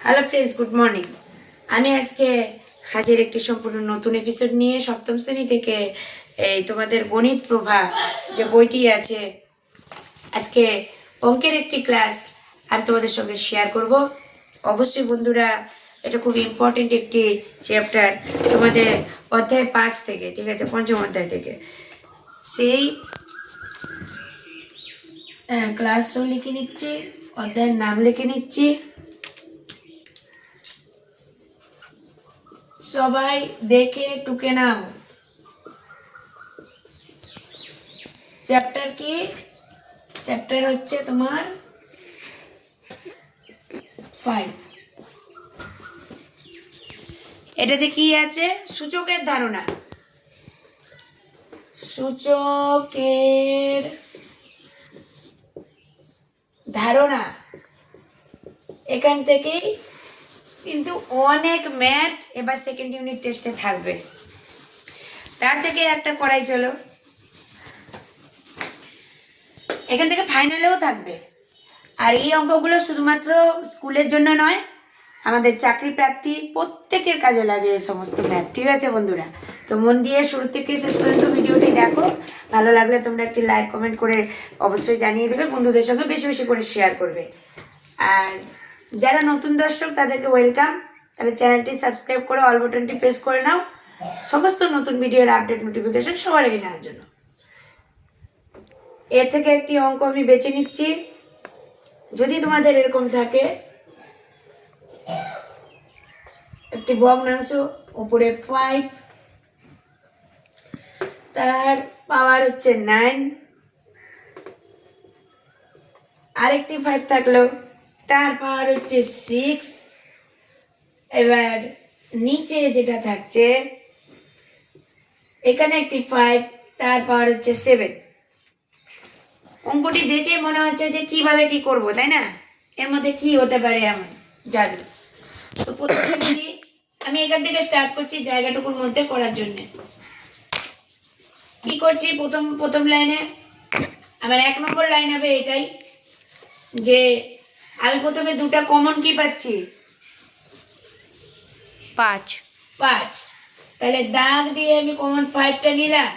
Hello friends, good morning. আমি আজকে হাজির একটি সম্পূর্ণ নতুন এপিসোড নিয়ে সপ্তম শ্রেণী থেকে এই তোমাদের গণিত প্রভা যে বইটি আছে, আজকে অঙ্কের একটি ক্লাস আমি তোমাদের সঙ্গে শেয়ার করব। অবশ্যই বন্ধুরা, এটা খুব ইম্পর্টেন্ট একটি চ্যাপ্টার তোমাদের অধ্যায় 5 থেকে, ঠিক আছে, পঞ্চম অধ্যায় থেকে। সেই ক্লাস লিখে নিচ্ছি, অধ্যায়ের নাম লিখে নিচ্ছি। সবাই দেখে টুকে নাও। চ্যাপ্টার কি? চ্যাপ্টার হচ্ছে তোমার 5। এটাতে কি আছে? সূচকের ধারণা। সূচকের ধারণা এখান থেকেই কিন্তু অনেক ম্যাথ এবার সেকেন্ড ইউনিট টেস্টে থাকবে। তার থেকে একটা করাই চলো, এখান থেকে ফাইনালেও থাকবে। আর এই অঙ্কগুলো শুধুমাত্র স্কুলের জন্য নয়, আমাদের চাকরি প্রার্থী প্রত্যেকের কাজে লাগে এই সমস্ত ম্যাথ, ঠিক আছে বন্ধুরা? তো মন দিয়ে শুরু থেকে শেষ পর্যন্ত ভিডিওটি দেখো। ভালো লাগলে তোমরা একটি লাইক কমেন্ট করে অবশ্যই জানিয়ে দেবে, বন্ধুদের সঙ্গে বেশি বেশি করে শেয়ার করবে। আর যারা নতুন দর্শক তাদেরকে ওয়েলকাম, তাহলে চ্যানেলটি সাবস্ক্রাইব করে অল বাটনটি প্রেস করে নাও সমস্ত নতুন ভিডিওর আপডেট নোটিফিকেশন সবার আগে জানার জন্য। এর থেকে একটি অঙ্ক আমি বেছে নিচ্ছি। যদি তোমাদের এরকম থাকে, একটি ভগ্নাংশ, উপরে 5, তার পাওয়ার হচ্ছে 9, আরেকটি 5 থাকলো, তার পাওয়ার হচ্ছে 6। এবার নিচে যেটা থাকছে, এখানে একটি 5, তার পাওয়ার হচ্ছে 7। অঙ্কটি দেখে মনে হচ্ছে যে কিভাবে কি করব, তাই না? এর মধ্যে কি হতে পারে এমন জাদু। তো প্রথমে বলি, আমি এখান থেকে স্টার্ট করছি জায়গাটুকুর মধ্যে করার জন্য। কি করছি? প্রথম লাইনে আমার 1 নম্বর লাইন হবে এটাই, যে আমি প্রথমে দুটা কমন কি পাচ্ছি? 5। তাহলে দাগ দিয়ে আমি কমন 5টা নিলাম।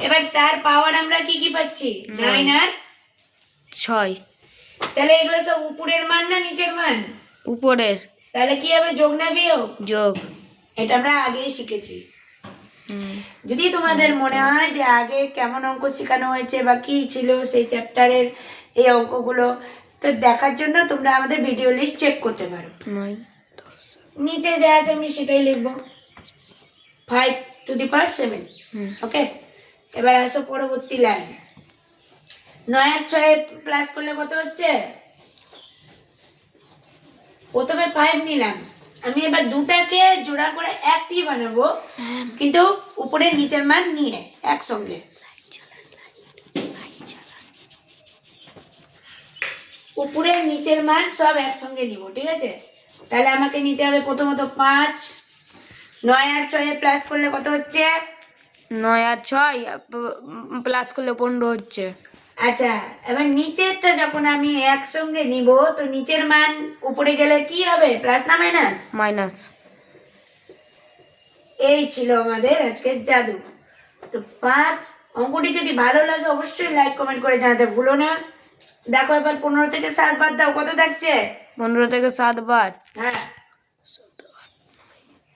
এবার তার পাওয়ার আমরা কি কি পাচ্ছি? 9 আর 6। তাহলে এগুলো সব উপরের মান না নিচের মান? উপরের। তাহলে কি হবে, যোগ না বিয়োগ? যোগ। এটা আমরা আগেই শিখেছি। যদি তোমাদের মনে হয় যে আগে কেমন অঙ্ক শেখানো হয়েছে বা কি ছিল সেই চ্যাপ্টারের এই অঙ্কগুলো, তো দেখার জন্য তোমরা আমাদের ভিডিও লিস্ট চেক করতে পারো। নিচে যা আছে আমি সেটাই লিখবো, 5 টু দি পাওয়ার 7। ওকে, এবার আসো পরবর্তী লাইন। 9 আর 6 প্লাস করলে কত হচ্ছে? প্রথমে 5 নিলাম, আমি এবার দুটাকে জোড়া করে একটি বানাবো, কিন্তু উপরের নিচের মান নিয়ে একসঙ্গে। উপরের নিচের মান সব একসঙ্গে নিব, ঠিক আছে? তাহলে আমাকে নিতে হবে প্রথমত 5। 9 আর 6 প্লাস করলে কত হচ্ছে? 9 আর 6 প্লাস করলে 15 হচ্ছে। আচ্ছা, এবার নিচেরটা যখন আমি একসঙ্গে নিব, তো নিচের মান উপরে গেলে কি হবে, প্লাস না মাইনাস? মাইনাস। এই ছিল আমাদের আজকের জাদু। তো 5। অঙ্কটি যদি ভালো লাগে অবশ্যই লাইক কমেন্ট করে জানাতে ভুলো না। দেখো এবার 15 থেকে 7 বাদ দাও, কত থাকছে? 15 থেকে 7 বার। হ্যাঁ,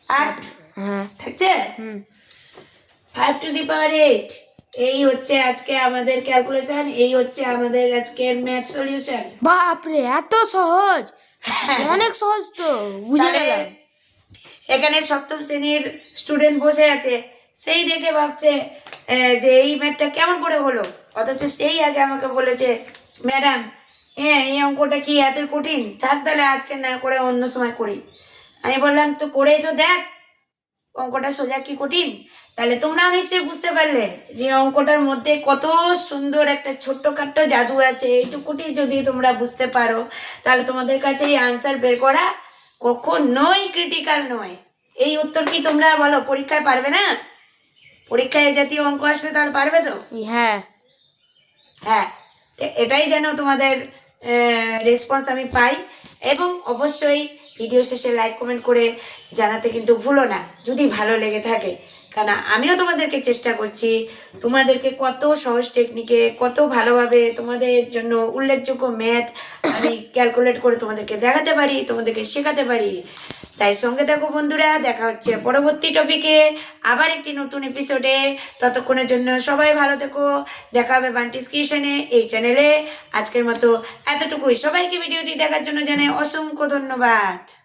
8 হ্যাঁ। থাকছে। 5 টু দি পাওয়ার 8। এই হচ্ছে আজকে আমাদের ক্যালকুলেশন, এই হচ্ছে আমাদের আজকের ম্যাথ সলিউশন। বাপরে, এত সহজ! অনেক সহজ তো, বুঝে গেলাম। এখানে সপ্তম শ্রেণীর স্টুডেন্ট বসে আছে, সেই দেখে ভাবছে যে এই ম্যাথটা কেমন করে হলো, অথচ সেই আগে আমাকে বলেছে, ম্যাডাম হ্যাঁ এই অঙ্কটা কি এত কঠিন, থাক তাহলে আজকে না করে অন্য সময় করি। আমি বললাম তো করেই তো দেখ অঙ্কটা সোজা কি কঠিন। তাহলে তোমরাও নিশ্চয়ই বুঝতে পারলে যে অঙ্কটার মধ্যে কত সুন্দর একটা ছোট্টখাট্ট জাদু আছে। এইটুকুটি যদি তোমরা বুঝতে পারো, তাহলে তোমাদের কাছে এই আনসার বের করা কখনোই ক্রিটিক্যাল নয়। এই উত্তর কি তোমরা বলো পরীক্ষায় পারবে না? পরীক্ষায় এই জাতীয় অঙ্ক আসলে তাহলে পারবে তো? হ্যাঁ। হ্যাঁ, এটাই যেন তোমাদের রেসপন্স আমি পাই। এবং অবশ্যই ভিডিও শেষে লাইক কমেন্ট করে জানাতে কিন্তু ভুলো না যদি ভালো লেগে থাকে, কারণ আমিও তোমাদেরকে চেষ্টা করছি তোমাদেরকে কত সহজ টেকনিকে কত ভালোভাবে তোমাদের জন্য উল্লেখযোগ্য ম্যাথ আমি ক্যালকুলেট করে তোমাদেরকে দেখাতে পারি, তোমাদেরকে শেখাতে পারি। তাই সঙ্গে থাকো বন্ধুরা, দেখা হচ্ছে পরবর্তী টপিকে আবার একটি নতুন এপিসোডে। ততক্ষণের জন্য সবাই ভালো থেকো, দেখা হবে বান্টিস কিচেনে এই চ্যানেলে। আজকের মতো এতটুকুই, সবাইকে ভিডিওটি দেখার জন্য জানাই অসংখ্য ধন্যবাদ।